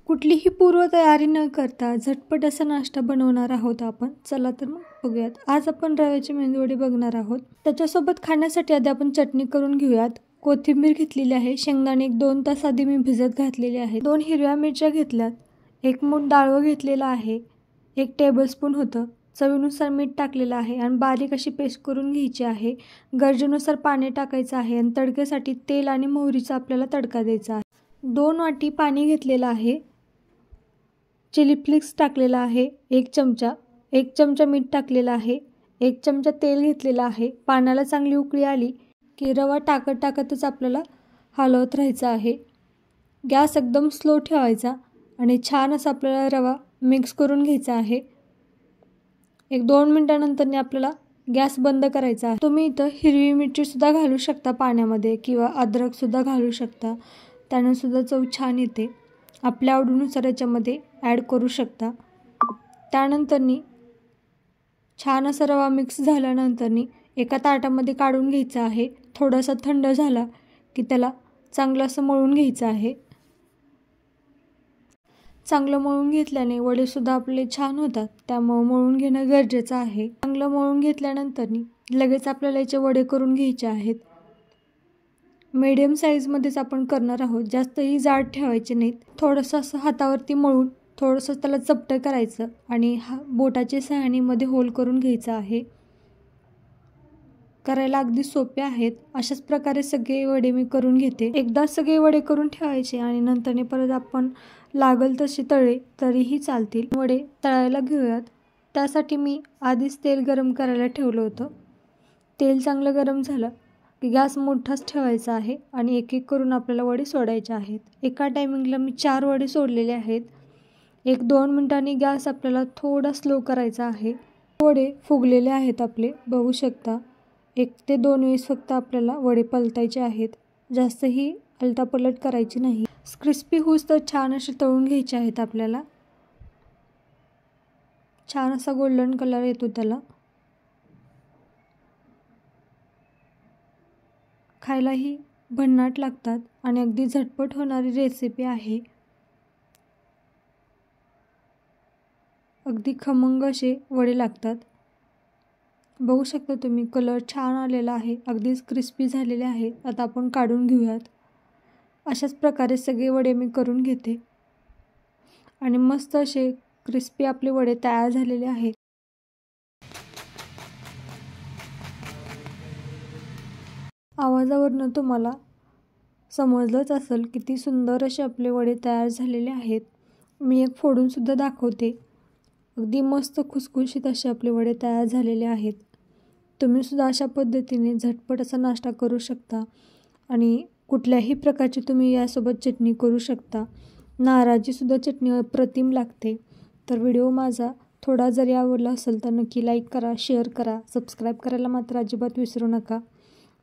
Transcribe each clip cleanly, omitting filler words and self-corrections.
कुठलीही पूर्वतयारी न करता झटपट असा नाश्ता बनवणार आहोत आपण. चला तर मग बघूयात. आज आपण रव्याचे मेंदूवडे बघणार आहोत. त्याच्यासोबत खाण्यासाठी आधी आपण चटणी करून घेऊयात. कोथिंबीर घेतलेली आहे, शेंगदाणे 1-2 तास आधी मी भिजत घातलेले आहे, 2 हिरव्या मिरच्या घेतल्यात, 1 मूठ डाळव घेतलेला आहे, 1 टेबलस्पून होतं, चवीनुसार मीठ टाकलेलं आहे आणि बारीक अशी पेस्ट करून घ्यायची आहे. गरजेनुसार पाणी टाकायचं आहे आणि तडक्यासाठी तेल आणि मोहरीचा आपल्याला तडका द्यायचा आहे. 2 वाटी पाणी घेतलेलं आहे, चिली फ्लेक्स टाकलेला आहे 1 चमचा, 1 चमचा मीठ टाकलेला आहे, 1 चमचा तेल घेतलेला आहे. पाण्याला चांगली उकळी आली की रवा टाकतच आपल्याला हलवत राहायचं आहे. गॅस एकदम स्लो ठेवायचा आणि छान असा आपल्याला रवा मिक्स करून घ्यायचा आहे. 1-2 मिनिटानंतर आपल्याला गॅस बंद करायचा आहे. तुम्ही इथं हिरवी मिरचीसुद्धा घालू शकता पाण्यामध्ये किंवा अद्रकसुद्धा घालू शकता, त्याने सुद्धा चव छान येते. आपल्या आवडीनुसार याच्यामध्ये ॲड करू शकता. त्यानंतर छान असा रवा मिक्स झाल्यानंतर एका ताटामध्ये काढून घ्यायचा आहे. थोडासा थंड झाला की त्याला चांगलं असं मळून घ्यायचं आहे. चांगलं मळून घेतल्याने वडेसुद्धा आपले छान होतात, त्यामुळे मळून घेणं गरजेचं आहे. चांगलं मळून घेतल्यानंतर लगेच आपल्याला याचे वडे करून घ्यायचे आहेत. मीडियम साईजमध्येच आपण करणार आहोत, जास्तही जाड ठेवायचे नाहीत. थोडंसं असं हातावरती मळून थोडंसं त्याला चपटं करायचं आणि बोटाच्या सहाणीमध्ये होल करून घ्यायचं आहे. करायला अगदी सोपे आहेत. अशाच प्रकारे सगळे वडे मी करून घेते. एकदा सगळे वडे करून ठेवायचे आणि नंतर परत आपण लागल तसे तळले तरीही चालतील. वडे तळायला घेऊयात. त्यासाठी मी आधीच तेल गरम करायला ठेवलं होतं. तेल चांगलं गरम झालं की गॅस मोठाच ठेवायचा आहे आणि एक एक करून आपल्याला वडे सोडायचे आहेत. एका टायमिंगला मी 4 वडे सोडलेले आहेत. 1-2 मिनिटांनी गॅस आपल्याला थोडा स्लो करायचा आहे. वडे फुगलेले आहेत आपले, बघू शकता. 1 ते 2 वेळेस फक्त आपल्याला वडे पलटायचे आहेत, जास्तही अलटापलट करायची नाही. क्रिस्पी होऊस तर छान असे तळून घ्यायचे आहेत आपल्याला. छान असा गोल्डन कलर येतो त्याला. खायलाही भन्नाट लागतात आणि अगदी झटपट होणारी रेसिपी आहे. अगदी खमंग असे वडे लागतात. बघू शकता तुम्ही, कलर छान आलेला आहे, अगदीच क्रिस्पी झालेले आहेत. आता आपण काढून घेऊयात. अशाच प्रकारे सगळे वडे मी करून घेते आणि मस्त असे क्रिस्पी आपले वडे तयार झालेले आहेत. आवाजावरनं तुम्हाला समजलंच असेल किती सुंदर असे आपले वडे तयार झालेले आहेत. मी एक फोडूनसुद्धा दाखवते. अगदी मस्त खुसखुशीत असे आपले वडे तयार झालेले आहेत. तुम्हीसुद्धा अशा पद्धतीने झटपट असा नाश्ता करू शकता आणि कुठल्याही प्रकारची तुम्ही यासोबत चटणी करू शकता. नारळाचीसुद्धा चटणी अप्रतिम लागते. तर व्हिडिओ माझा थोडा जरी आवडला असेल तर नक्की लाईक करा, शेअर करा, सबस्क्राईब करायला मात्र अजिबात विसरू नका.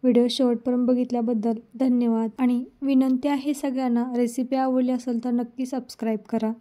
व्हिडिओ शेवटपर्यंत बघितल्याबद्दल धन्यवाद आणि विनंती आहे सगळ्यांना, रेसिपी आवडली असेल तर नक्की सबस्क्राईब करा.